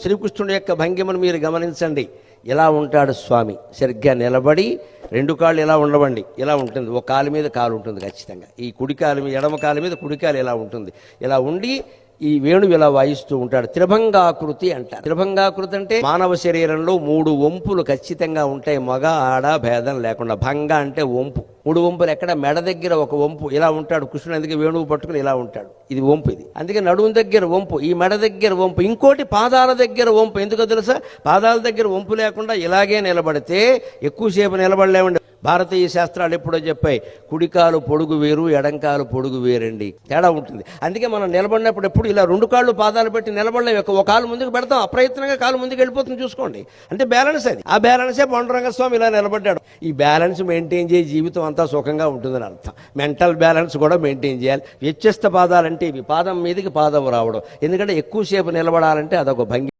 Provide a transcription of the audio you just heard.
శ్రీకృష్ణుడి యొక్క భంగిమను మీరు గమనించండి. ఇలా ఉంటాడు స్వామి, సరిగ్గా నిలబడి రెండు కాళ్ళు ఇలా ఉండవండి, ఇలా ఉంటుంది. ఒక కాలు మీద కాలు ఉంటుంది ఖచ్చితంగా. ఈ కుడి కాలు మీద, ఎడమ కాలు మీద కుడి కాలు ఇలా ఉంటుంది. ఇలా ఉండి ఈ వేణువు ఇలా వాయిస్తూ ఉంటాడు. త్రిభంగాకృతి అంటారు. త్రిభంగాకృతి అంటే మానవ శరీరంలో 3 వంపులు ఖచ్చితంగా ఉంటాయి, మగ ఆడ భేదం లేకుండా. భంగ అంటే వంపు. 3 వంపులు ఎక్కడ? మెడ దగ్గర ఒక వంపు ఇలా ఉంటాడు కృష్ణుడు, అందుకే వేణువు పట్టుకుని ఇలా ఉంటాడు. ఇది వంపు. ఇది అందుకే నడుము దగ్గర వంపు, ఈ మెడ దగ్గర వంపు. ఇంకోటి పాదాల దగ్గర వంపు. ఎందుకో తెలుసా? పాదాల దగ్గర వంపు లేకుండా ఇలాగే నిలబడితే ఎక్కువసేపు నిలబడలేమండి. భారతీయ శాస్త్రాలు ఎప్పుడో చెప్పాయి, కుడికాలు పొడుగు వేరు, ఎడంకాలు పొడుగు వేరండి, తేడా ఉంటుంది. అందుకే మనం నిలబడినప్పుడు ఎప్పుడు ఇలా 2 కాళ్ళు పాదాలు పెట్టి నిలబడలేము. ఒక కాలు ముందుకు పెడతాం, అప్రయత్నంగా కాలు ముందుకు వెళ్ళిపోతుంది. చూసుకోండి, అంటే బ్యాలెన్స్ అది. ఆ బ్యాలెన్సే పాండురంగ స్వామి ఇలా నిలబడ్డాడు. ఈ బ్యాలెన్స్ మెయింటైన్ చేసి జీవితం అంతా సుఖంగా ఉంటుందని అర్థం. మెంటల్ బ్యాలెన్స్ కూడా మెయింటైన్ చేయాలి. వ్యత్యస్త పాదాలంటే ఇవి. పాదం మీదకి పాదం రావడం. ఎందుకంటే ఎక్కువసేపు నిలబడాలంటే అదొక భంగి.